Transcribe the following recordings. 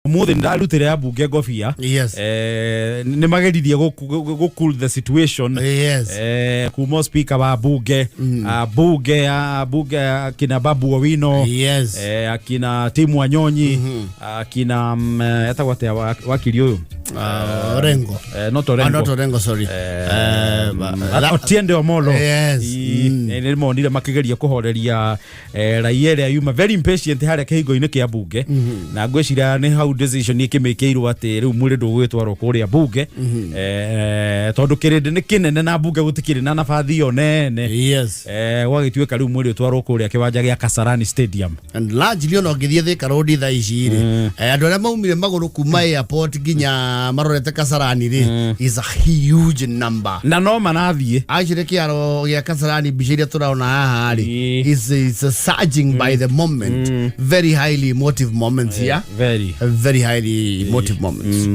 Mothe ndarutire abunge ngobia. Yes. Ni mageririe go cool the situation. Yes. Kuma speaker wa bunge, bunge akina Babu Owino. Yes. Akina Timu Wanyonyi, akina etagwate wakiri uyu. Orengo. Not Orengo. Not Orengo, sorry. Otiende Omolo. Yes. Ni monire makigeria kuhoreria Raila yuma very impatient hare kihingo-ini kia bunge. Na ngwiciria ni hau decision ikimikirwo ati riu muri ndugwitwarwo kuria bunge. Tondu kirindi ni kinene na bunge gutikiri na nafathi yo nene. Yes. Gwagituika riu muri utwarwo kuria kiwanja gia Kasarani Stadium. And largely ono ngithie Thika Road tha ici ri. Andu aria maumire maguru kuma airport ginya marorete Kasarani ri is a huge number. Na no manathie. Actually kiaro gia Kasarani bichiria turaona haha ri is surging by the moment. Very highly emotive moments here. Very highly emotive moments.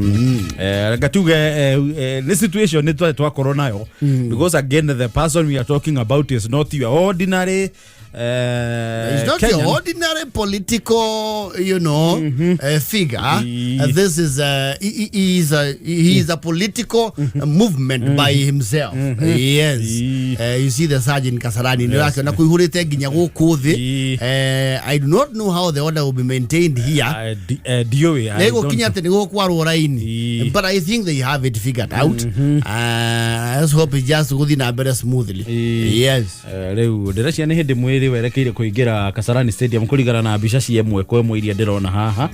Gatuge the situation ni twa corona yo because again the person we are talking about is not your ordinary it's not your ordinary political, figure. This is he is a political movement by himself. Yes. You see the Sergeant Kasarani. I do not know how the order will be maintained here. But I think they have it figured out. Let's hope it just goes in a better smoothly. Yes. Werekeire kuingira Kasarani Stadium kurigana na mbica ciemwe kwa imwe iria ndirona haha.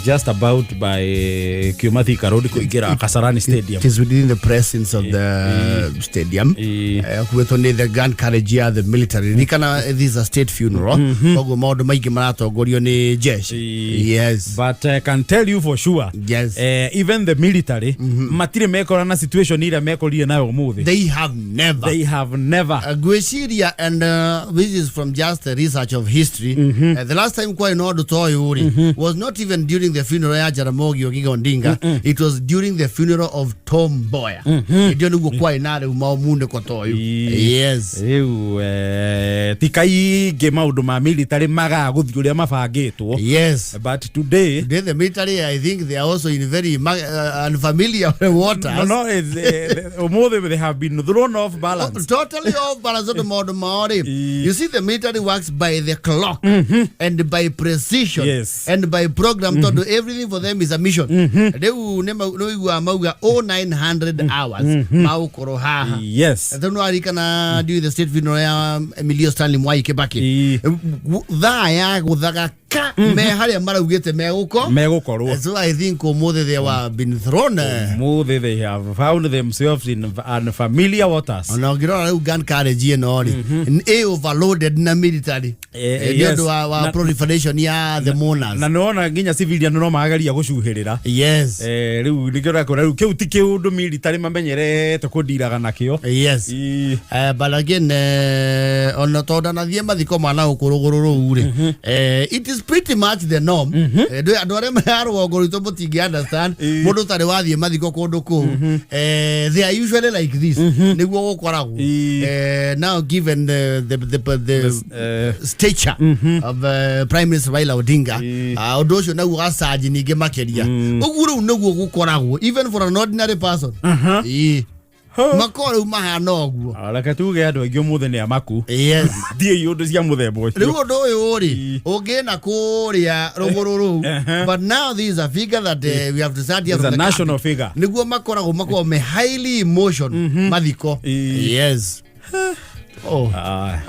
Just about by Thika Road kuingira Kasarani Stadium. It is within the presence of the stadium. With only the grand carriage here, the military. This is a state funeral. Ogo maundu maingi maratongorio ni jeshi. Yes. But I can tell you for sure. Yes. Even the military matire mekora na situation ira mekorire nayo umuthi. They have never. Gweciria and this is from just the research of history. The last time kwa inodu toyo was not even during the funeral ya Jaramogi Oginga Odinga. It was during the funeral of Tom Mboya. Idio kwa inare umamunde kwa toyo. Yes. Tikai ge maundu ma military maga guthi uria mabangitwo. Yes. But today the military, I think they are also in very unfamiliar waters. No, they have been thrown off balance. Totally off balance. You see, the military works by the clock and by precision. Yes. And by program. To everything for them is a mission. They will never 900 hours. Yes. I don't know how you can do the state funeral. Emilio Stanley Mwai Kibaki. So I think they were been thrown. They have found themselves in unfamiliar waters. Overloaded na military. Yes. Proliferation ya the mourners. Na naona nginya civilian no magaria gucuhirira. Yes. Riu nigera ko riu kiu tike undu military mamenyerete kundiraga nakio. Yes. But again on toda na thie mathiko mana ukurugururu ure. It is pretty much the norm. Andu aria marwo ngorito mutingi understand. Mundu tari wathie mathiko kundu ku. They are usually like this. Niguo gukoragwo. Now given the stature of Prime Minister Raila Odinga, Odosho na ugasaji nige makeria. Oguru nugu gukoragwo even for an ordinary person. Makoro mahana oguo. Alaka tuge andu aingi umuthe ni amaku. Yes. Die yundu cia muthemba ucio. Riu undu uyu ri ugina kuria rugururu. But now this is a figure that we have to start here from the national figure. Niguo makoragwo me highly emotion mathiko. Yes.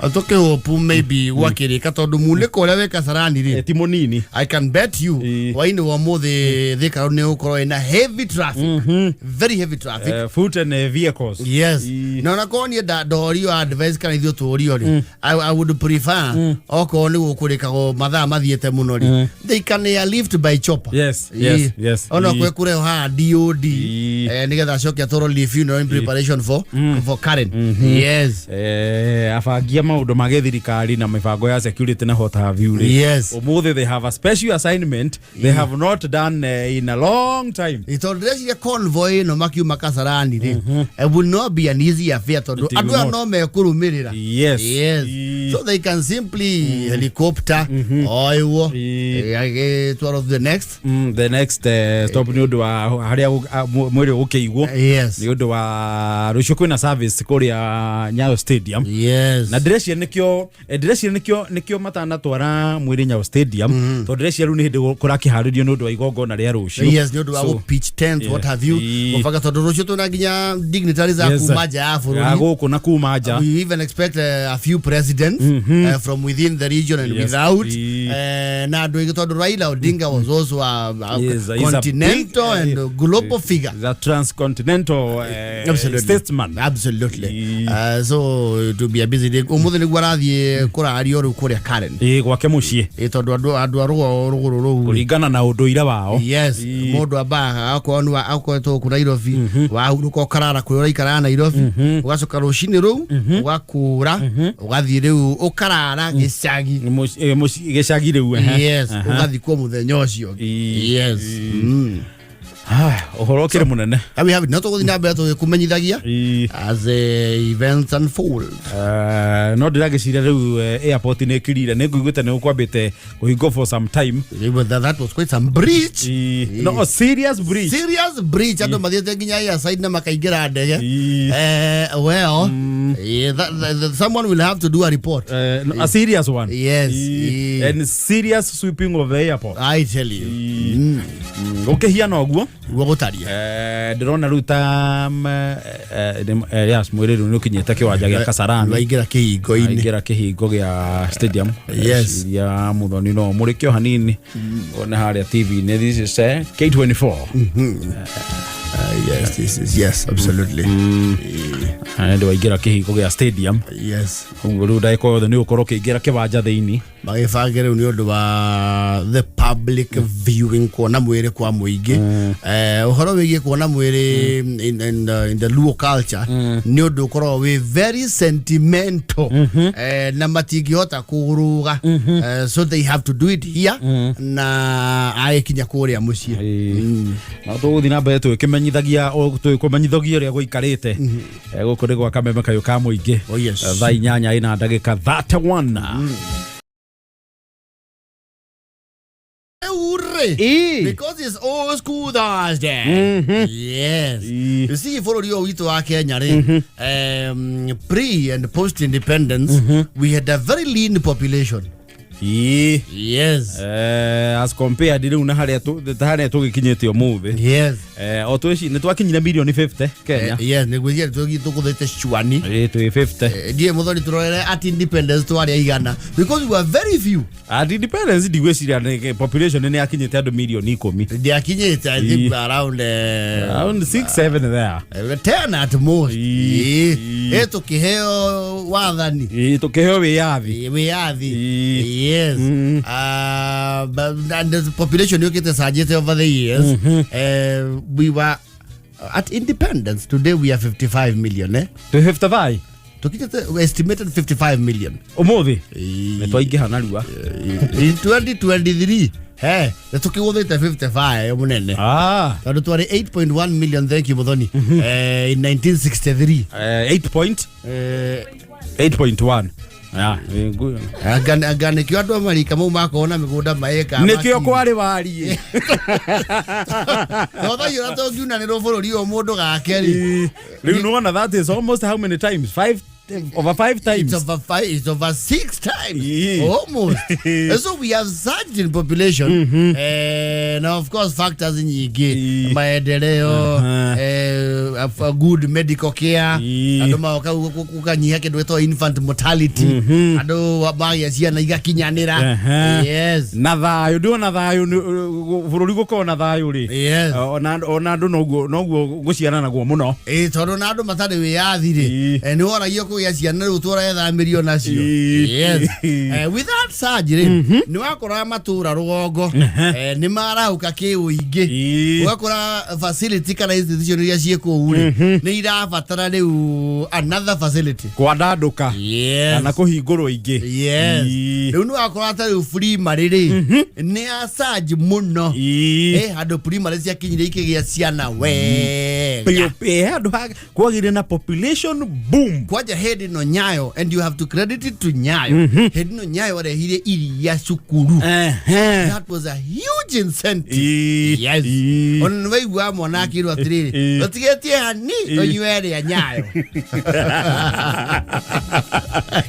Atoke hopu maybe wakirika tondu muniko uria we Kasarani ri ti munini. I can bet you waini wa muthe Thika Road ni ukoro ina heavy traffic. Very heavy traffic. Foot and vehicles. Yes. Na nakoni dorio advice kana ithio turio ri. I would prefer oko ni gukurika go mathaa mathiete muno ri. They can lift by chopper. Yes. Ona kwe kure ha DOD. Nigetha cokia thoroughly funeral in preparation for Karen. Yes. afangia maundu ma githirikari na mibango ya security na hot have you. Yes. Omothe they have a special assignment they have not done in a long time. It already a convoy no makiuma Kasarani it will not be an easy affair to do. Adu no me kurumirira. Yes. So they can simply helicopter oiwo to of the next stop ni undu wa haria mwiri ukiigwo. Yes. Ni undu wa rucio kwina service kuria Nyayo Stadium. Yes. Na direction nikyo matana twara mwiri Nyayo Stadium to direction ru ni hindi kurakiharirio ni undu wa igongona ria rucio. Yes, ni undu wa pitch tent what have you. Mufaka to rucio tuna nginya dignitaries za kumaja afuru. Guku na kumaja. We even expect a few presidents from within the region and without. Na andu igitondo Raila Odinga was also a continental and global figure. The transcontinental statesman. Absolutely. So to be a busy day. Umuthe ni gwarathie kurario ru kuria Karen. Gwake mucii. Tondu andu arugo kuringana na unduire wao. Yes. Mundu abaga akwa to ku Nairobi wa uruko karara kuria ikara Nairobi ugacoka rucini ru ugakura ugathie riu ukarara gicagi gicagi riu. Yes. Ugathie kwa muthenya ucio. Yes. Uhoro kire munene. We have not only na beto kumenyithagia as events unfold. No diragicira riu airport ni kirire ni nguiguite ni ukwambite kuhingo for some time. That was quite some breach. No, a serious breach. Serious breach. Ando mathiete nginya ya side na makaingira ndege. Well, someone will have to do a report. A serious one. Yes. And serious sweeping of the airport. I tell you. Okay, here no guo. Gugutaria. Ndrona ruta yes mwiri ru nukinyete kiwanja gia Kasarani. Waingira kihingo-ini. Waingira kihingo gia stadium. Yes. Ya muthoni no murikio hanini. Ona haria TV ne this is K24. Yes, this is yes, absolutely. Ndo waingira kihingo gia stadium. Yes. Uru dai ko ni ukoro kiingira kiwanja thiini. Magifagire ni undu wa the public viewing kuona mwiri kwa muingi. Uhoro wigie kuona mwiri in the Luo culture ni undu ukoro we very sentimental. Na matingihota kuruga. So they have to do it here na aikinya kuria mucii. Na tuguthi na mbere tukimenyithagia tukumenyithagia ria guikarite guku ri gwa kameme kayo ka muingi. Thaa 8 ina ndagika 31. Because it's old school Thursday. Yes. You see, for you witu wa Kenya, pre and post independence, we had a very lean population. Yes. As compared to na haria tugikinyete umuthi. Yes. O tweci ni twakinyire milioni 50 Kenya. Yes, ni gwithia tuguthete chwani. Tu 50. Die muthoni turorere at independence twari igana because we were very few. At independence digweciria population ni akinyete andu milioni 10. They akinyete I think around 6-7 there. 10 at most. Tukiheo wathani. Tukiheo wiyathi. Wiyathi. Yes. And the population you get over the years. We were at independence. Today we are 55 million. To 55? We estimated 55 million. Umuthi? Netwaingiha narua. In 2023. Hey, that's okay. What 55? Munene. That was 8.1 million. Thank you, Muthoni. In 1963. 8.1. Agane kyo ando Amerika mu makona migunda maeka nikyo kwari wari no tha yura to ngiuna ni bururi o mundu gake ri no that is almost how many times? Over 5 times. It's over 6 times. Almost. So we have surged in population. Now of course factors in yige maendeleo a good medical care ando ukanyihia kindu eto infant mortality ando baya ciana igakinyanira. Yes. Na thayo ndio na thayo bururi guko na thayo ri. Yes. Ona andu noguo guciana naguo muno. Tondu na andu matari wiyathi ri ni woragio ya ciana ru twara ethamirio nacio. Yes. With that surgery ni wakora matura rugongo ni marauka ki uingi wakora facility kana institution ya cieko uri ni irabatara riu another facility kwa ndanduka kana kuhingurwo ingi riu ni wakora ta riu primary ri ni asaji muno handu primary cia kinyire ikigia ciana wega handu kwagire na population boom kwaja head no Nyayo, and you have to credit it to Nyayo. Head no Nyayo warehire iria cukuru. That was a huge incentive. Yes. On way wa mwana kiru atiriri. Otigetie hani onywere ya Nyayo.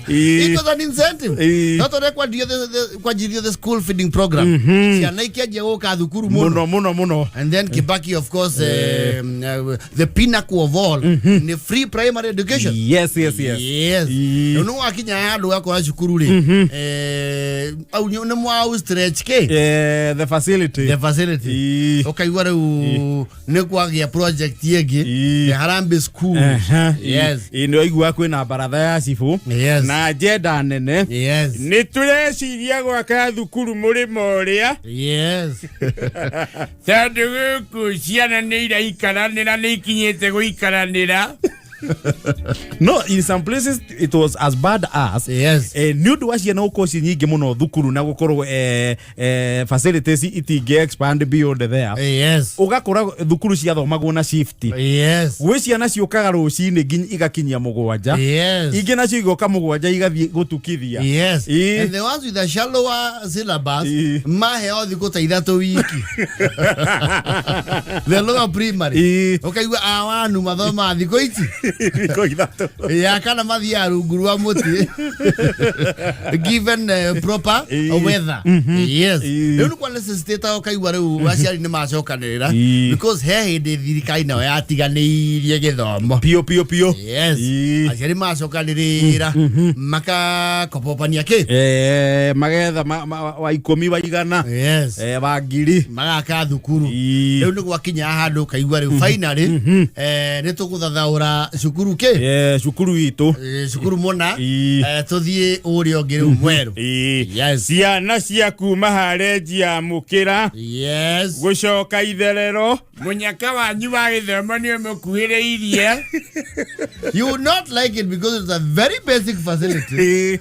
It was an incentive. Not only kwa jirio the school feeding program. Ciana ikiaje goka thukuru muno. And then Kibaki, of course, the pinnacle of all, the free primary education. Yes. No akinya handu akora cukuru ri au ni mwa stretch ke the facility okaigwa riu ni kwagia project yegi Harambe school ino igwa kwina baratha ya cifu na jeda nene ni tureciria gwaka thukuru murimo ria tandu guku ciana ni iraikaranira ni ikinyite guikaranira. No, in some places it was as bad as nudu wacia na ukoci nyingi muno thukuru na gukorwo facilities itinge expand beyond there. Ugakora thukuru cia thomagwo na shift. Gwe ciana ciukaga rucini nginya igakinyia mugwanja. Ingi nacio igoka mugwanja igathie gutukithia. And the ones with the shallower syllabus mahe othi guta ithatu wiki. The lower primary. Okaigwa awanu mathoma thiko ici. Ya kana mathia rungu rwa muti given proper weather. Riu ni kwa necessitate okaigwa riu aciari ni macokanirira because he hindi thirikari nayo yatiganirie githomo pio aciari macokanirira makakopopania ki magetha wa 10 wa igana wa ngiri magaka thukuru. Riu ni gwakinya handu kaigwa riu finally ni tuguthathaura cukuru ke cukuru itu cukuru mona tuthie urio ngiru mweru ciana cia kuma hareji ya mukira gucoka itherero munyaka wanyu wa githomo ni mukuhiriirie. You would not like it because it's a very basic facility.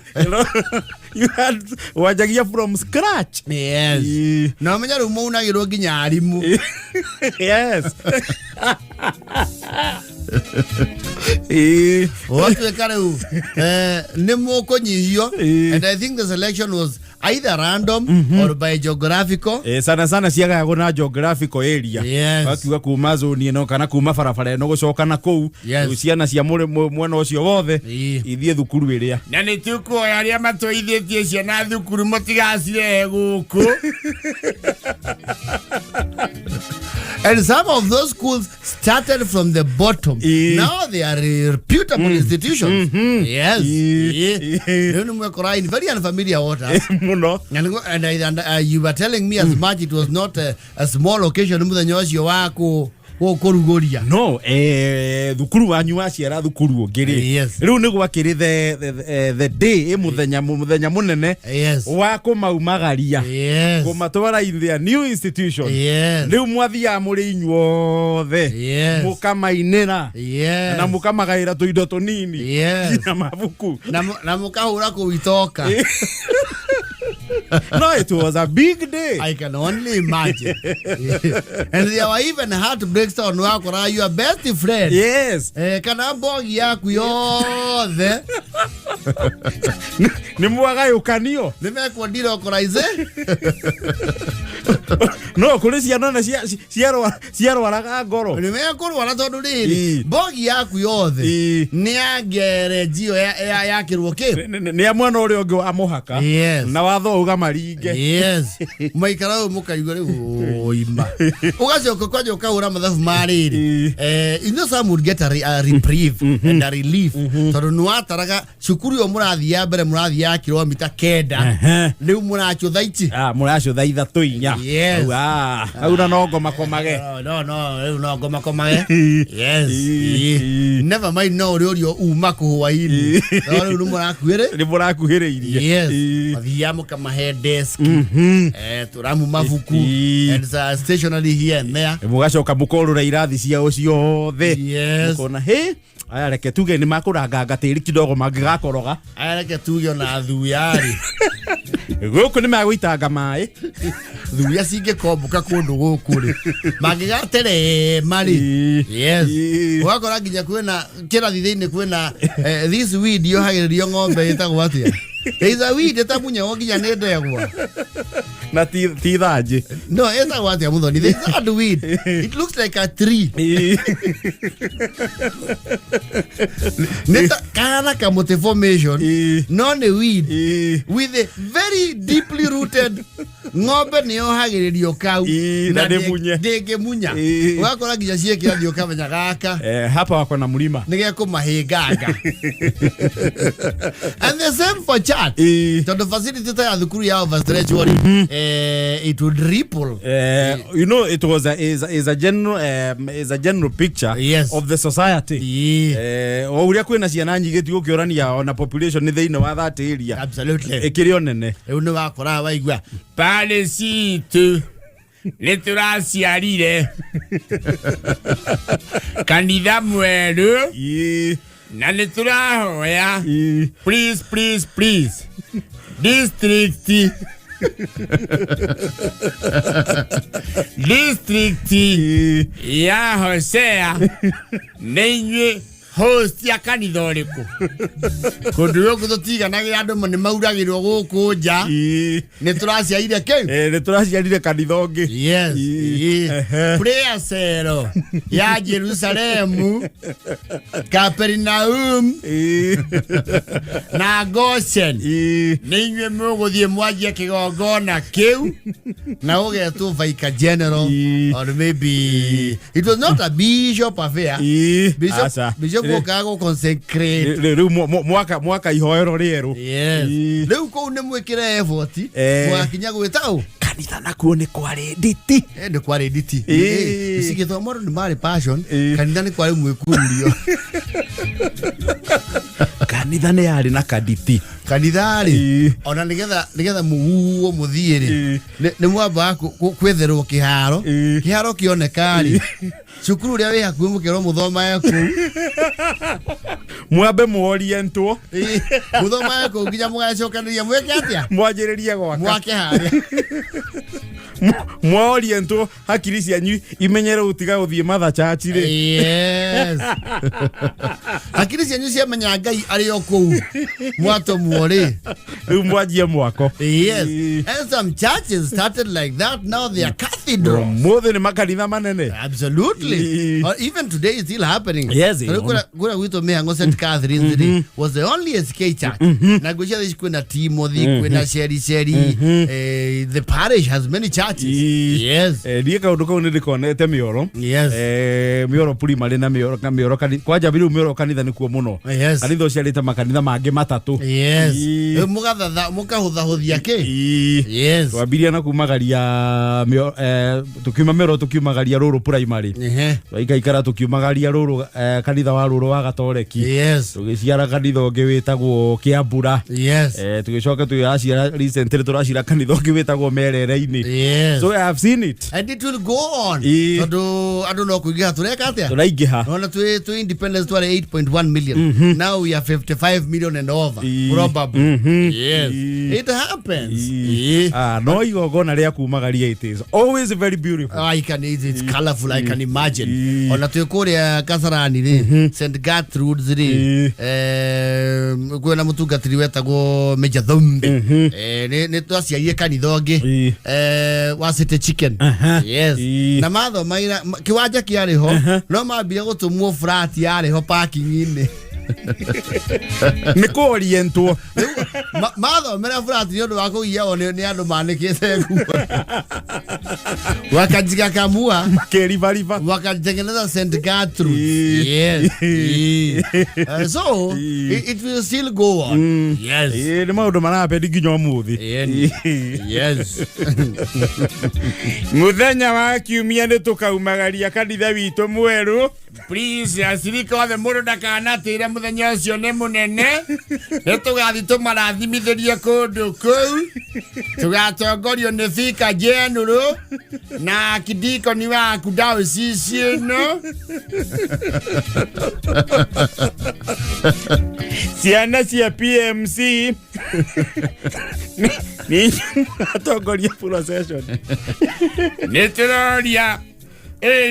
You had wajagia from scratch. Na menya rumo unagirwo nginya arimu. What we carry Nimoko Nyihio, and I think the selection was either random or by geographical. Sana ciaga gona geographical area. Wakiuga kuma zone ino kana kuma barabara ino gucoka na kou ciana cia mwena ucio wothe ithie thukuru iria. Na ni tukuoya aria matoithĩtie ciana thukuru mutigacire guku. And some of those schools started from the bottom. Now they are reputable institutions. In very unfamiliar waters. And you were telling me as much it was not a small occasion. No, thukuru wanyu waciara thukuru ungiri riu ni gwakiri the day muthenya munene wa kumaumagaria kumatwara in their new institution. Riu mwathia muri inyuothe mukamainira na mukamagaira tuindo tunini na mabuku na mukahura kuitoka. No, it was a big day. I can only imagine. And there were even heartbreaks on wakora your best friend. Kana bogi yaku yothe ni mwagayukanio nimekwandira okoraize. No, kuri ciana na ciarwaraga ngoro nimekurwara tondu riri bogi yaku yothe ni angerejio yakirwo ki ni amwana uri ungi wa muhaka na watho uga maringe maikara mukaigwa riu oima ugacoka kwaje ukahura mathabu mariri some would get a reprieve and a relief tondu nwataraga cukuru yo murathia mbere murathia kilomita 9 riu muracutha ici muracutha 3-4 Odinga. Yes. Au na no ngoma komage. No ngoma komage. Yes. Never mind no rio uma kuhwaini. No ru murakuire. Ni murakuhireirie. Yes. Mathiamo kama head desk. Turamu mabuku and stationery here and there. Mugacoka mukorura irathi ciao ciothe. Yes. Mukona aya reke tuge ni makuranga gatiri kidogo magigakoroga. Aya reke tuge na thuyari. Guku ni magwitanga mai. Thuya singe kombuka kundu guku ri. Magigatere mari. Yes. Wakora nginya kwena kirathi thiini kwena this weed yo hagiririo ng'ombe itagwo atia. Is a weed eta munya nginya ne ndegwa. Na ti thaji. No, itagwo atia muthoni. This is a weed. It looks like a tree. Neta kana kamote formation. No ne weed. With a very deeply rooted ng'ombe niyo hagiririo kau. Na munya. Ndege munya. Wakora nginya ciekira thio kamenya gaka. Hapa wako na mlima. Nige kumahinganga. And the same for chat. So the facility ya thukuru ya overstretch it would ripple. You know, it was is a general picture of the society. Uria kwina ciana nyingi ti gukiorania na population ni theine wa that area. Absolutely. Ikirio nene. Unu wakora waigwa. Pale si tu. Leturaciarire. Kanitha mweru. Na niturahoya. Please. District ya Hosea nenye host ya kanitha riku kundu yoku tutiga na andu mane mauragirwo guku nja ni turaciarire kiu ni turaciarire kanitha ungi. Yes. Prayer cell ya Jerusalemu, Capernaum na Goshen ni nywe muguthie mwanjie kigongona kiu na ugetu Vicar General or maybe it was not a bishop affair. Bishop Chicago consecrate. Riu mwaka ihoero rieru. Yes. Riu ko ne mwekire effort. Mwakinya gwitao. Kanitha nakuo ni kwari nditi. Ni kwari nditi. Sigithomoro ni mari passion. Kanitha ni kwari mwikurio. Kanitha ni ari na kaditi. Kanitha ri. Ona nigetha muguo muthiiri. Ni mwamba kwetherwo kiharo. Kiharo kionekari. Cukuru ria wi hakuhi mukero muthoma yaku. Mwambe muorientwo. Muthoma yaku nginya mugacokaniria mweke atia. Mwanjiririe gwaka. Mwake haria. Mwaorientwo hakiri cianyu imenyere gutiga guthie matha church ri. Yes. Hakiri cianyu ciamenya Ngai ari o kuu. Mwato muori. Riu mwanjie mwako. Yes. And some churches started like that. Now they are cathedrals. Mothe ni makanitha manene. Absolutely. Or even today it's still happening. Yes. Gura wito mehango St. Catherine was the only SK church. Na gusha this kuna Timothy, kuna Sherry. The parish has many churches. Yes. Ndiye kaundu kau ndikonete mioro. Yes. Mioro primary na mioro kwanja biru mioro kanitha ni kuo muno. Yes. Kanitha ciarite makanitha mangi matatu. Yes. Mukahuthahuthia ki. Yes. Twambiria na kumagaria tukiuma mioro tukiumagaria ruru primary. Twaikaikara tukiumagaria ruru kanitha wa ruru wa Gatoreki. Yes. Tugiciara kanitha ungi witagwo Kiambura. Yes. Tugicoka tuyacira recently turacira kanitha ungi witagwo Merere-ini. Yes. So I have seen it. And it will go on. I don't know kuingiha tureka atia. Turaigiha. Ona tu independence tu 8.1 million. Now we are 55 million and over. Probably. Yes. It happens. No igogona ria kumagaria it is always very beautiful. It's colorful. I can imagine. Ona tu kuria Kasarani ri St. Gertrude's ri kwena mutungatiri wetagwo Major Thumbi. Ni twaciarie kanitha ungi wa City Chicken. Yes. Na matho maira kiwanja kiari ho no mambia gutumwo flat yari ho parking ini. Niko oriento. Matho mera frati ndio wako yao ni andu manikite wakajiga kamua Makeri bariba. wakatengeneza St. Gertrude. Yes. So it will still go on. Yes. Ni maundu marapendi nginya umuthi. Yes. Muthenya wa kiumia ni tukaumagaria kanitha witu mweru. Please asirika othe mundu ndakanatire muthenya ucio ni munene. Nitugathi tumarathimithirie kundu kuu. Tugatongorio ni fika jenuru na kidiko ni waku dawsisi no. Ciana cia PMC ni atongoria procession. Nituroria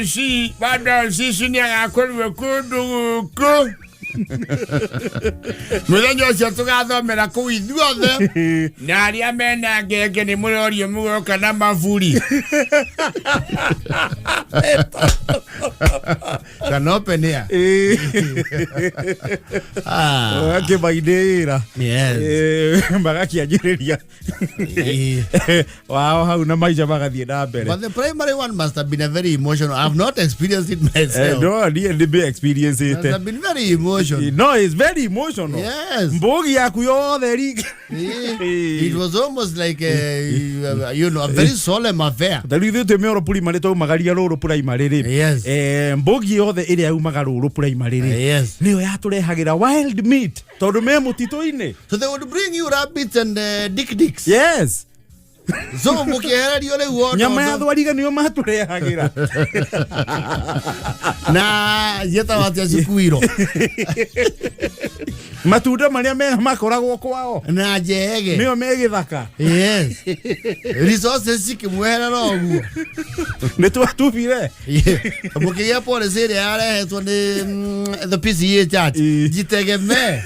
si bado sisi ni agakorwo kundu guku. Muthenya ucio tugathomera kuu ithuothe na aria mena ngenge ni murorio mugoka na maburi. Kanopenia. Wake baidera. Yes. Magakianjiriria. Wow, how na maisha magathie na mbere. But the primary one must have been a very emotional. I've not experienced it myself. No, I didn't experience it. It has been very emotional. No, it's very emotional. Yes. Mbogi yaku yothe ri. It was almost like a very solemn affair. Dalithu te meoro primary to magaria roro primary ri. Yes. Mbogi yothe iria yumaga roro primary ri. Yes. Niyo yaturehagira wild meat. Tondu me mutito-ini. So they would bring you rabbits and dick-dicks. Yes. So mukihererio le wono. Nyama ya thwariga niyo maturehagira. Na yeta watia cikuiro. Matunda maria me makoragwo kwao. Na jege. Niyo me githaka. Yes. Resources cikimwehera roguo. Ni twatubire. Mukiya pole sire arehetwo ni the PCA church. Jitegeme.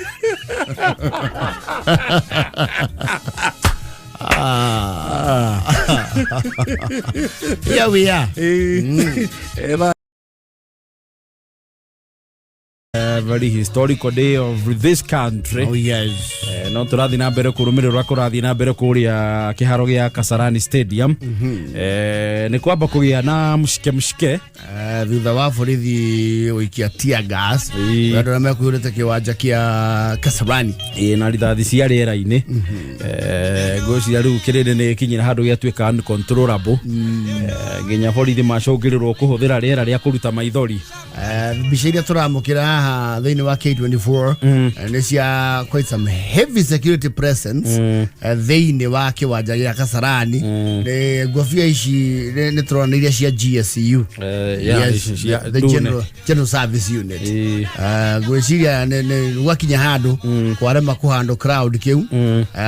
Here we are. Very historical day of this country. Oh yes. No turathi na mbere kurumirira kurathi na mbere kuria kiharo gia Kasarani Stadium. Ni kwamba kugia na mushike thutha wa borithi wikia tear gas andu na mekuyurite kiwanja kia Kasarani na rithathi cia riera-ini ngwiciria riu kirinde ni kinyira handu giatuika uncontrollable nginya borithi macokirirwo kuhuthira riera ria kuruta maithori mbica iria turamukira haha thiini wa K24 ni cia quite some heavy security presence thiini wa kiwanja gia Kasarani ni ngofia ici ni turona iria cia GSU the general service unit gwiciria ni wakinya handu kwarema kuhando crowd kiu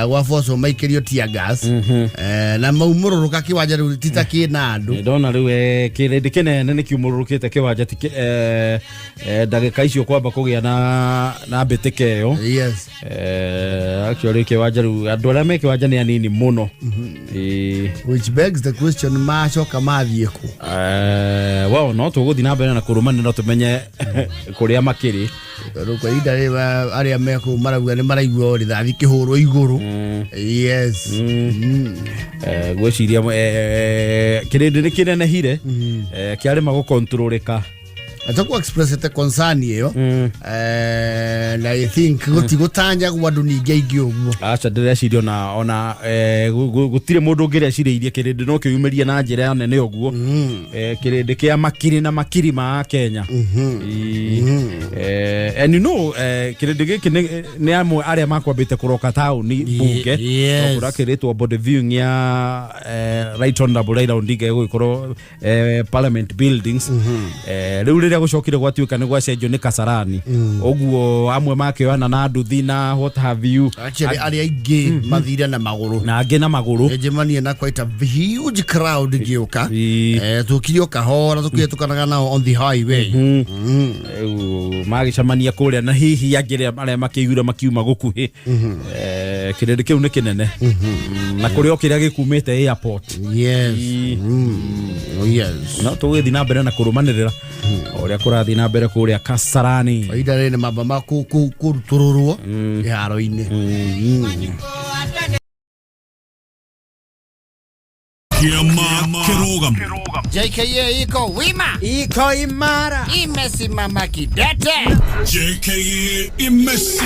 wa force maikirio tear gas na maumururuka kiwanja riu titaki na andu ndona riu kirindi kinene ni kiumururukite kiwanja ndagika icio kwamba kugia na mbitike yo. Yes. Actually kiwanja riu andu aria me kiwanja ni anini muno. Which begs the question macoka mathie ku wow, no tuguthi na mbere na kurumana no tumenye kuria makiri ruko ida aria meku marauga ni maraigua rithathi kihurwo iguru. Yes. Gwiciria kirindi ni kinene hire kiarema go controlika atakuwa express the concern iyo and I think gutigutanya gwandu ninge ingi uguo acha ndĩreciria ona gutire mundu ngĩreciria kirindi no kiumeria na njĩra nene uguo kirindi kia makiri na makiri ma Kenya and you know kirindi giki ni amwe aria makwambite kuroka tauni bunge kurakĩrĩtwo board viewing ya right honorable Raila Odinga gukorwo parliament buildings riu gucokire gwatuika ni gwacenjio ni Kasarani oguo amwe makioana na Andù na what have you actually aria ingi mathire na maguru na angi na maguru ejemania na quite a huge crowd giuka tukirio kahora tukietukanaga nao on the highway magicamania kuria na hihi angire aria makiura makiuma gukuhi kirende kiu ni kinene na kurio kiria gikumite airport Yes. Yes. no tugithi na mbere na kurumanirira oria kurathi na mbere kuria Kasarani Faida rene mabama kurutururwo iharo-ini. JKA iko wima, iko imara, imesimama kidete. JKA imesija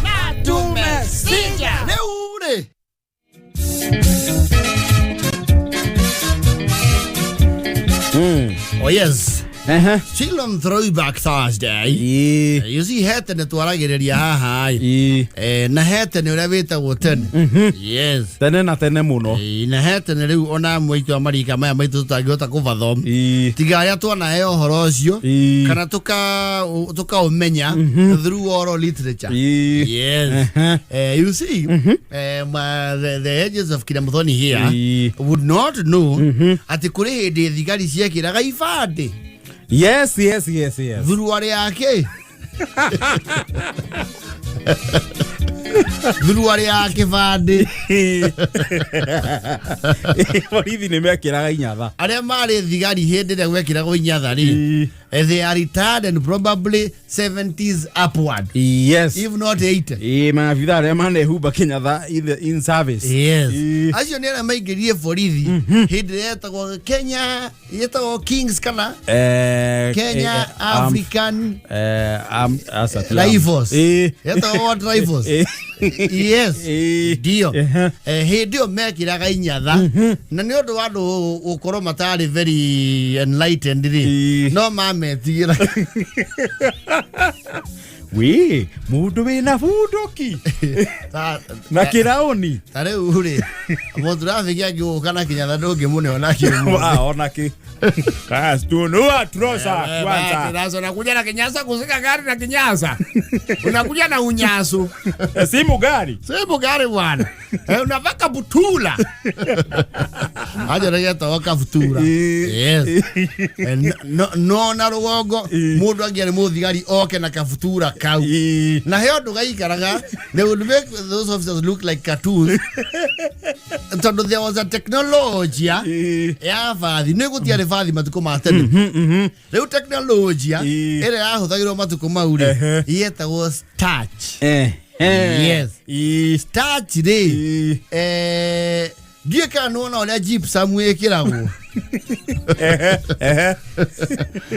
Na tumesija. Leure. Oh yes. Still on Throwback Thursday. You see hete ne twaragereria haha na hete ne uria witagwo tene. Yes. tene na tene muno Na hete ne riu ona mwitu amarika maya maitu tutangihota kuvathoma tiga aria twana he ohoro ucio kana tuka umenya through oral literature. Yes. You see the edges of Kinamuthoni here would not know ati kuri hindi thigari ciekiraga ibande. Yes. Thuruare yake. Thuruare yake bande. Borithi ni mekiraga inyatha. Aria mari thigari hindi ria gwekiragwo inyatha ri. They are retired and probably 70s upward. Yes. If not 80. Maabitha aria manehumba kinyatha in service. Yes. Acio ni aria maingirie borithi hindi yetagwo Kenya, yetagwo Kings kana Kenya African Rifles. Yetagwo Rifles. Yes. Dio. Hindi o mekiraga inyatha na ni undu wa andu ukorwo matari very enlightened ri no mametira. We mundu wina bunduki na kiraoni tare uri mundu rafikia ngiuka na kinyatha ndungi mune ona kiumu ona ki tu no atrosa kwanza Kinazo nakuja na kinyasa kuzika gari na kinyasa. Unakuja na unyasu. simu gari bwana. Unavaka butula. Aja rayeta waka futura. Yes. No na rugongo mundu angiari muthigari oke na kafutura kau. Na heo ndugaikaraga they would make those officers look like cartoons. Tondu there was a technology ya fathi ni gutiare fathi matuko ma tene. Riu technology ere yahuthagirwo matuko mau ri yetagwo starch. Yes. Starch ri Dieka nona olia jeep samwe kiragwo.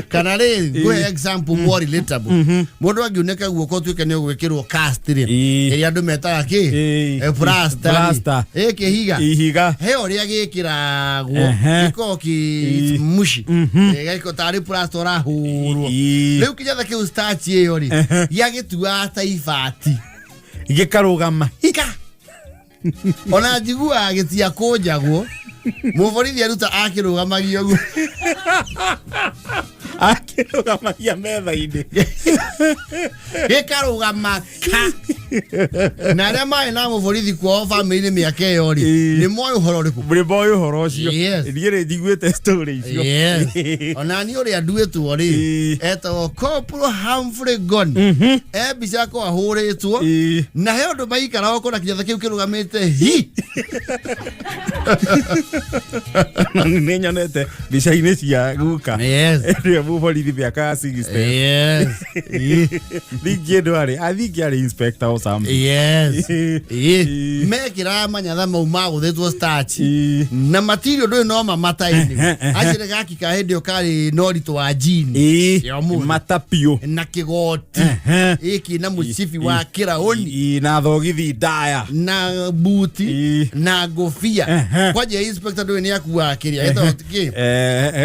Kanale go example more relatable. Mundu angiuneka guoko twike ni gwikirwo cast ri. Eri andu metaga ki? Plaster. Kihiga. He oria gikiragwo. Giko ki mushi. Giko tari plaster rahurwo. Riu kinyatha ki starch iyo ri. Yagitua ta ifati. Gikarugama. Hika. Ona jigua agetia kojagwo muvorithi aruta akirugamagia guo akirugamagia metha-ini gikarugama na aria mai na muvorithi kwao family miaka iyo ri ni moyo uhoro riku uhoro ucio ndigire njiguite story icio ona ni uri anduitwo ri etagwo Corporal Humphrey Ngoni bica ko ahuritwo na he undu maikara okona kinyatha kiu kirugamite hi ni nyonete bica-ini cia guka ria muvorithi miaka 60 thingi ndu ari athingi ari inspector or something mekira manyatha mau maguthitwo starch na material ndu no mamata-ini acire gaki ka hindi ukari norito wa jini matapio na kigoti iki na mucibi wa kiraoni na thogithi ndaya na buti na ngofia kwaje inspector ndu ni akuwa kiria etotiki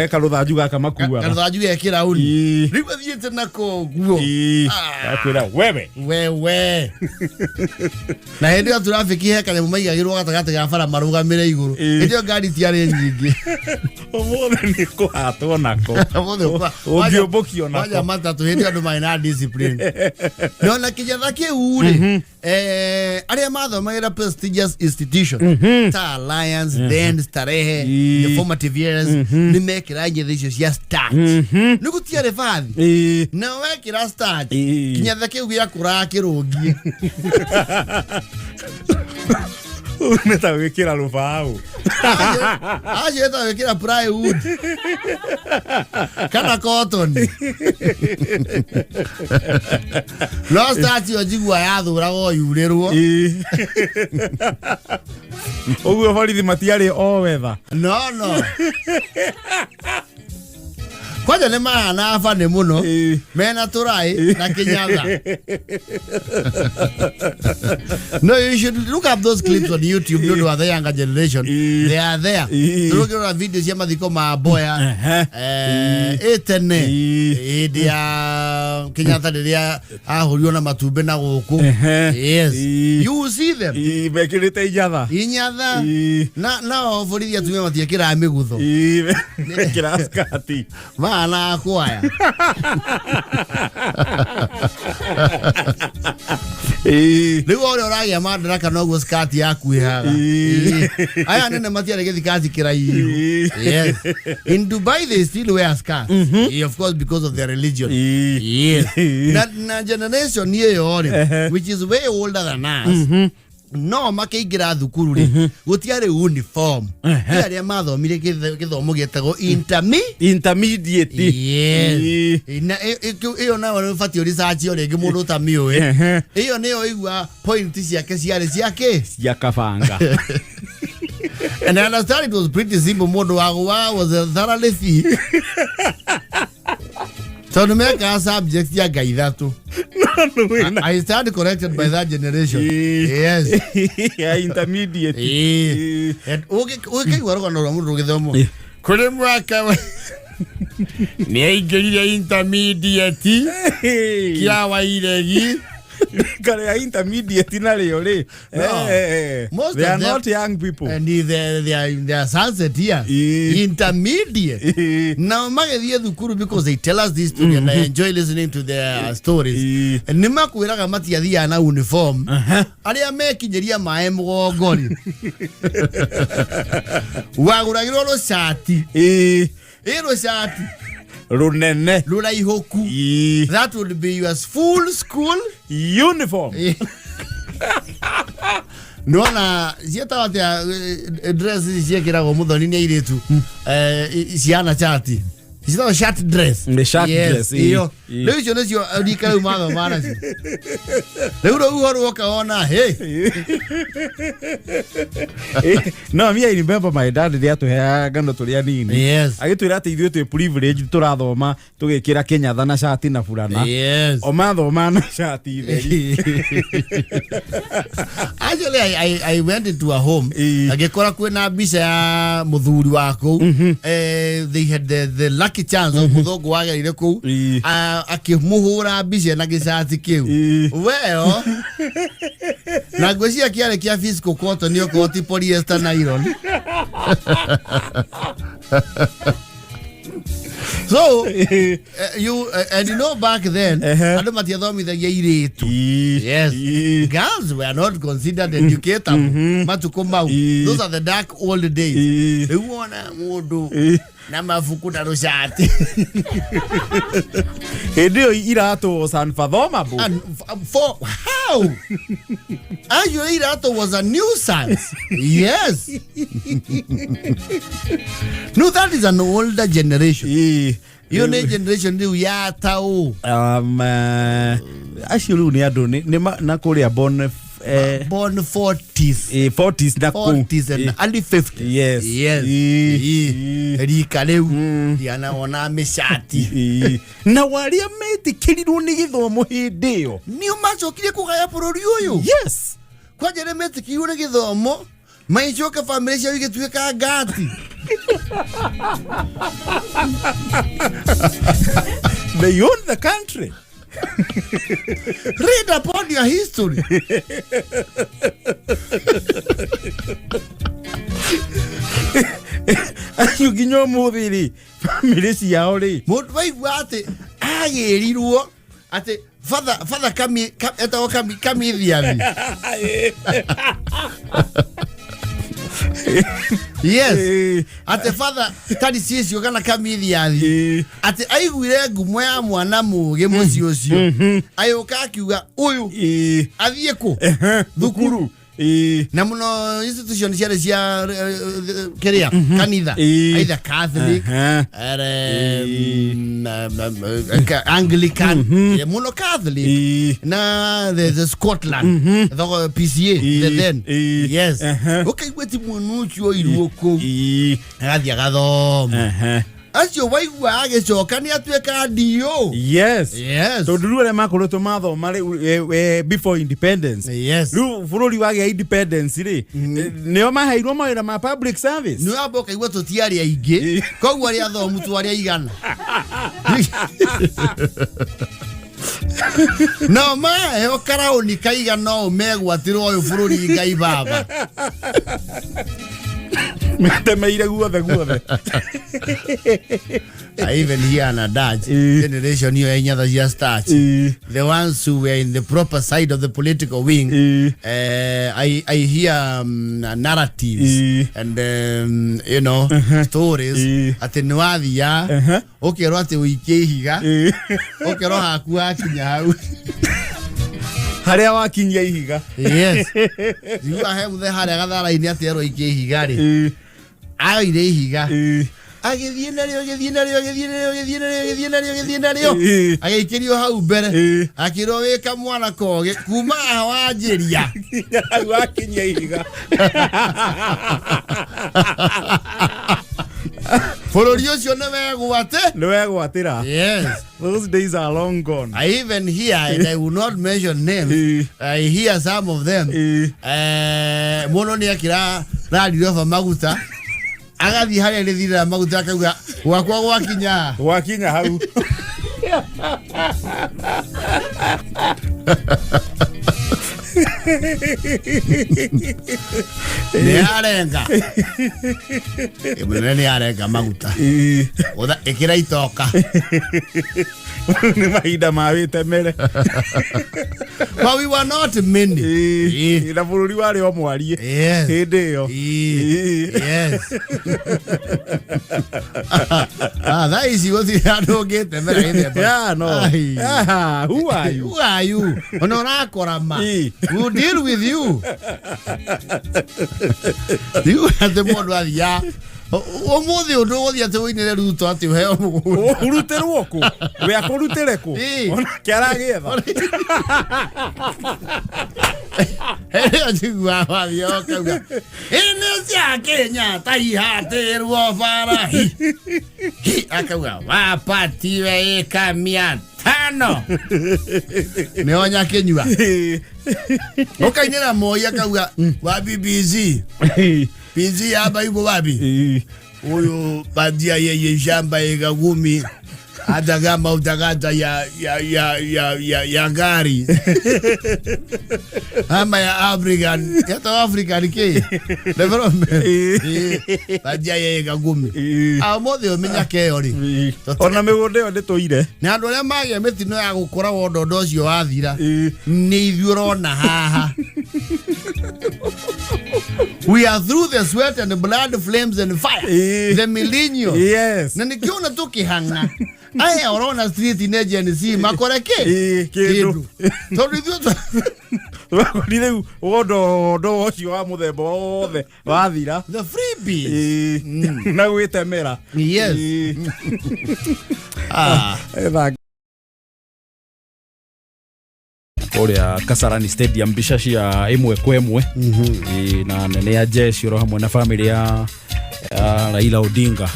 karuthanju gaka makuaga karuthanju ya kiraoni riu athiete nako guo akwira wewe na hindi traffic he kale mumaigagirwo gatagati ga bara marugamire iguru ndio ngari tiari nyingi omothe ni kuhatwo nako ungiumbukio nako waja matatu hindi andu maina discipline nona kinyatha kiu ri aria mathomagira prestigious institution ta Alliance then Starehe the formative years ni mekira nyethi icio cia starch ni gutiare fathi na wekira starch kinyatha kiu gia kura kirungi Neta wikira rubao. Aje ta wikira plywood. Kana cotton. No stati ojigwa ya thura go yurirwo. Oguo borithi matiari o wetha. No. Kwaja ne mahana afane muno mena turai na Kenyatta. No, you should look up those clips on YouTube. You know, the younger generation, they are there. Look at videos yama diko maboya etene dia Kenyatta dia ahuriona matube na goko. Yes, you will see them. Bekirite inyatha na borithi atumia matiakira amigutho kira skati mana kwaya Lego ora madaraka no skati yaku haga aya nene matiare githikazi kiraiyu. Yes, in Dubai they still wear scarf, of course, because of their religion. Yes, na generation here which is way older than us. No makeigira thukuru ri gutiare uniform aria mathomire githomo getago intermediate. Yes, iyo na wale fatio research yo rege mundu tamioe iyo niyo igwa point ciake ciake yakabanga. And I understand it was pretty simple. Mundu wagwa was a thoroughly fee. So to make our subjects ya gaithatu. I started corrected by that generation. Yes. Yeah, intermediate. And okay, waro no mundu githomo. Kule mwaka ni igeri intermediate kia wairegi. Kare intermediate na leo le. They are not young people. And they are in their sunset here. Intermediate. Now magethie thukuru because they tell us this story and I enjoy listening to their stories. And nima kuiraga matiathia na uniform. Aria mekinyeria mae mugongori. Waguragirwo ro shati. Ero shati. Runene. Ruraihoku. That would be your full school uniform. Nona zieta watia dress ziekirago muthoni ni iritu ciana chati. It's not a shirt dress. The shirt dress. Iyo. Leo icio nicio ndika umano mana ci. Leo ro uhoro wakaona hey. No, me I remember my dad there to gano turia nini. Yes. Agitwira ati ithuĩ twi privilege turathoma tugikira Kenyatha na shati na fulana. Yes. O mathoma na shati theri. Actually I went into a home. Agikora kwina mbica ya muthuri wako. They had the lucky chance of muthogo wagerire ku akimuhura mbica na gicati kiu. Well, na gwĩcia kiare kia fiscal cotton yo koti polyester nylon. So you and you know back then andu matiathomithagia iritu. Yes, girls were not considered educated. Matuko mau, those are the dark old days. They wanna mundu na mafuku na rushati. Ndio irato san fathoma bu. And for how? Ayo irato was a nuisance. Yes. No, that is an older generation. Your generation do ya tau. Actually ni ado ni na Korea born 40s. 40s na 40s and early 50s. Yes. Yes. Rika leu diana ona meshati. Na waria metikirirwo ni githomo hindio. Ni umacokire kugaya bururi uyu. Yes. Kwa jere metikirirwo ni githomo maicoka family cia igituika ngati. They own the country. Read upon your history. Ayu ginyo muthiri family ciao ri. Mundu waigua ati agerirwo ati father kami etawo kami thiathi. Yes. Ate father tadi sisi ogana kamithiathi. Ate aiguire ngumo ya mwana muge muci ucio. Ayoka akiuga uyu athie ku thukuru. na muno institution cia keria kanitha either Catholic Anglican muno Catholic na the Scotland the PCA then yes okay weti munucho iruoko athia gathoma acio waigua agicoka ni atuika dio yes to ndurure makoretwo mathoma before independence yes ru bururi wage independence ri nio maheirwo mawira ma public service ni aboka igwa tutiari aingi koguo ari athomu twari igana no ma eo karaoni kaiga no megwatirwo uyu bururi ngai baba metemeire guothe even here in a Dutch generation you enyatha cia starch the ones who were in the proper side of the political wing I hear narratives and you know stories ati nwathia ukero ati uike higa ukero haku akinya hau haria wakinyia ihiga yes you have the haria gathara ini ati ero ike higa ri aire higa agithie nario ageikirio hau mbere akiro wika mwana koge kuma awanjiria wakinyia ihiga Follow ucio ne wegwatira yes those days are long gone. I even hear and I will not mention names I hear some of them muno ni akira radio fa maguta agathi haria ni thira maguta akauga gwakwa gwakinya hau ni arenga maguta oda ikira itoka ni mahinda mawite mere but we were not many na bururi wari o mwarie hindi yo yes that is what you don't get the mere yeah no who are you onora korama we'll deal with you you have the more ya omuthi undu wothia te winire ruto ati uheo uruterwo ku we akurutere ku ona kiaragetha ajigwa wathio kauga ine cia Kenya taihatirwo barahi akauga wapatiwe eka 500 ne onya kenyua okainera moya kauga wa BBC Pinzi hapa yuko wapi? Huyo bandia yeye shamba eka 10 hata kama utakata ya gari ama ya African ke development bandia yeye eka 10 amothe omenya keori ona migunda yo nditoire na andu aria mage mitino ya gukora wondondo ucio wathira ni ithiurona haha. We are through the sweat and the blood, flames and fire. The millennium. Yes. Na nikiona tu kihanga. Aya orona street in agency makoreke. Kindu. Tondu tu. Wakoni wondo ucio wa muthemba wothe wathira. The freebies. Na gwitemera. Yes. Oria Kasarani Stadium mbica cia imwe kwa imwe na nene ya jeshi ro hamwe na family ya Raila Odinga.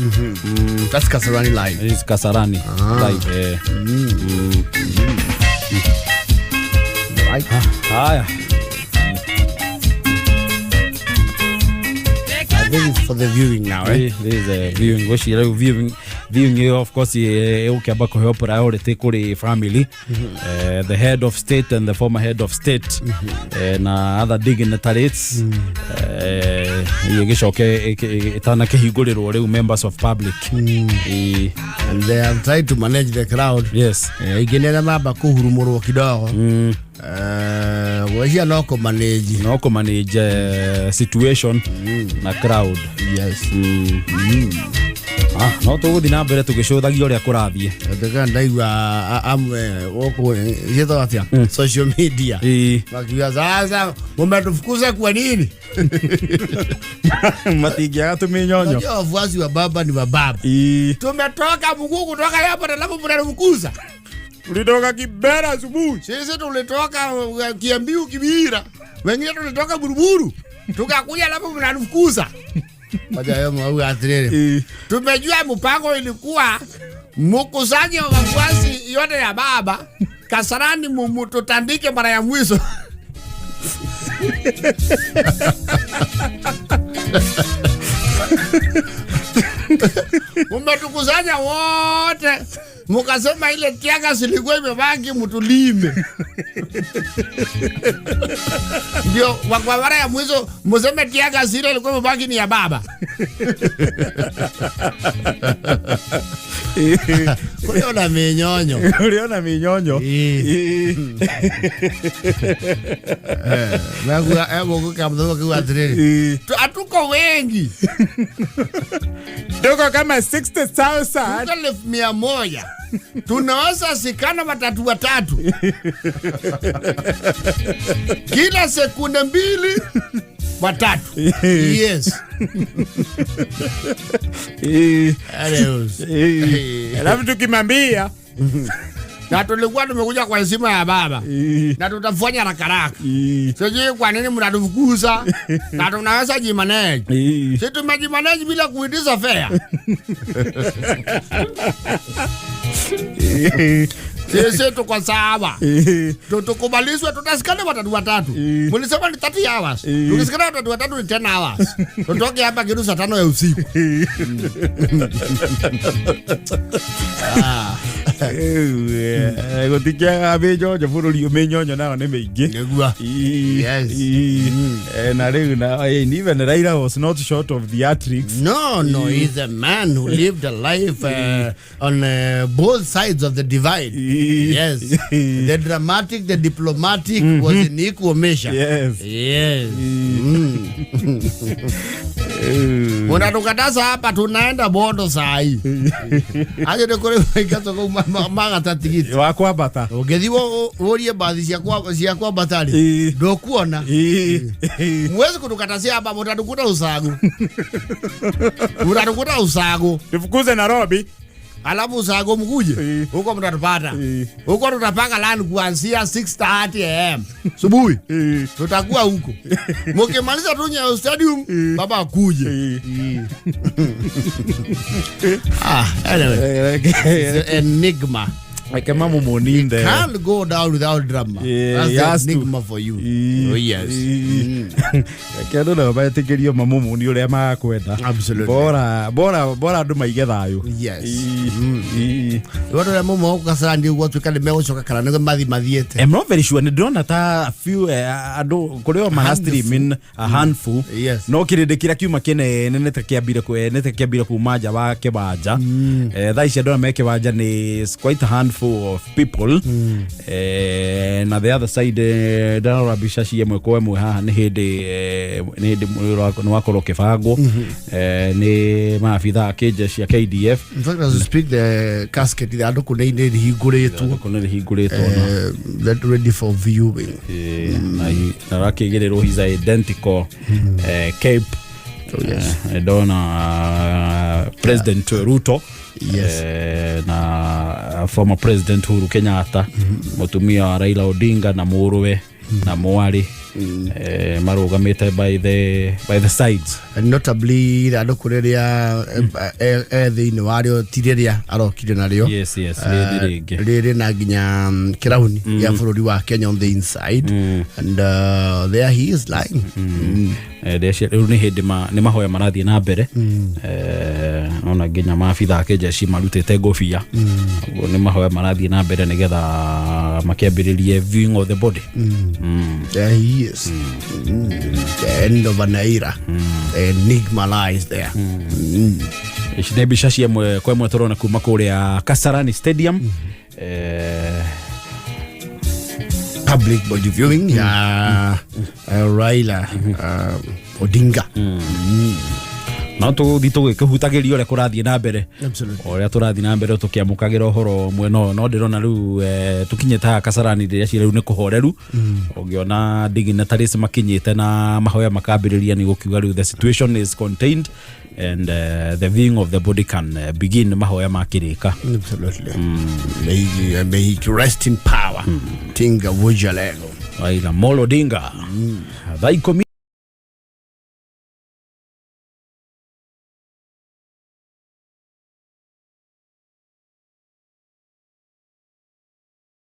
That's Kasarani live. It's Kasarani live. Right. Haya. I think it's for the viewing now, right? This is a viewing. Wish you viewing of course ukaba ko help priority kuri family, the head of state and the former head of state na other dignitaries yigicoke itana kihinguriro riu members of public and they have tried to manage the crowd. Yes. Iginera maba kuhurumurwo kidogo. Wajia no manage situation na crowd. Yes. no tuguthi na mbere tugicuthagia uria kurathie ndega ndaigua amwe woko yeto atia social media makiwa sasa mmetufukuza kwa nini matingiaga tuminyonyo unajua wafuasi wa baba ni wa baba tumetoka mguu kutoka hapo na lapo mnanifukuza ulitoka Kibera asubuhi sisi tulitoka Kiambiu Kibira wengine tulitoka Buruburu tukakuja lapo mnanifukuza Maja yao mau atrere. Tumejua mpango ilikuwa mkusanyo wa wafuasi yote ya baba Kasarani tutandike mara ya mwisho. Mmetukusanya wote mukasema ile kiaga silikuwa imebaki mtulime. Ndio kwa mara ya mwisho mseme kiaga sile ilikuwa imebaki ni ya baba. Uliona minyonyo. Uliona minyonyo. Magua ebo kama kwa atreri. Atuko wengi. Tuko kama 60,000. Tuko 100. Tunaweza sikana watatu. Kila sekunde 2 watatu. Yes. Alafu tukimambia na tulikuwa tumekuja kwa heshima ya baba na tutafanya haraka. Sijui kwa nini mnatufukuza na tunaweza jimanage. Sisi tumejimanage bila kuitisha fare. Sisi tuko sawa. Tukubalizwe tutasikana watatu. Mlisema ni 30 hours. Tukisikana watatu ni 10 hours. Tutoke hapa kitu saa 5 ya usiku. Gotikia abejo bururi umenyonyo nao ne meige negua yes na riu na even Raila was not short of theatrics. No, he's a man who lived a life on both sides of the divide. Yes. The dramatic, the diplomatic was in equal measure. Yes. Unatukataza hapa tunaenda bondo saa hii. Aje dekore ikato kwa maga tatigiti. Wakwa bata. Ugedhiwo urie baadhi cia kwa batali. Ndokuona. Mwezi kutukatazia hapa mtatukuta usagu. Mtatukuta usagu. Tufukuze Nairobi. Alafu usago mkuje huko mtatupata huko tutapanga land kuanzia 6:30 am subuhi tutakuwa huko mkimaliza tu Nyayo Stadium baba akuje anyway enigma like mama moninde can't go down without drama. That's an enigma for you. Oh yes. Kendo na batekerio mama moni uria makwenda. Absolutely. Bora andu maige thayo. Yes. Watu ya mama huko Kasarani ugo tukale megocoka kana nego mathiete. I'm not very sure ni drona ta few andu kurio manastri min a handful. Yes. No kirinde kira kiuma kene nene tekiambire kumaja wa kebanja. Thaisha ndona meke banja ni quite a handful of people. Na the other side Dara Bishashi yemwe kwa mwe haha ni hindi mwakoro kifango ni maafitha kejeshi ya KDF. In fact, as we speak, the casket the ando kuneine higuretu that ready for viewing. Na rakigerero his identical cape. Yes. Dona President Ruto. Yes. Na former President Uhuru Kenyatta, mutumia Raila Odinga na muruwe na mwari marugamite by the sides, and notably the adokureria the wario tireria arokire nario. Yes riri na ginya kirauni ya bururi wa Kenya on the inside. And there he is lying. Deshe ni hindi ni mahoya marathie na mbere ona ginya maafitha ke jeshi marutete ngofia ni mahoya marathie na mbere nigetha makiambiririe viewing of the body. There he is. The end of an era. The enigma lies there. Ishine Bishashi yemwe kwa mwe torona kuma kuria Kasarani Stadium. Public body viewing ya Raila Odinga. no tuthi tugikihutagiria ore kurathie na mbere ore turathie na mbere tukiamukagira uhoro mweno no ndirona riu tukinyeta Kasarani riria cira riu ni kuhoreru ungiona dignitaries makinyite na mahoya makambiriria ni gukiuga riu the situation is contained and the viewing of the body can begin mahoya makirika. Absolutely. May he rest in power. Tinga Wujalego. Raila Odinga.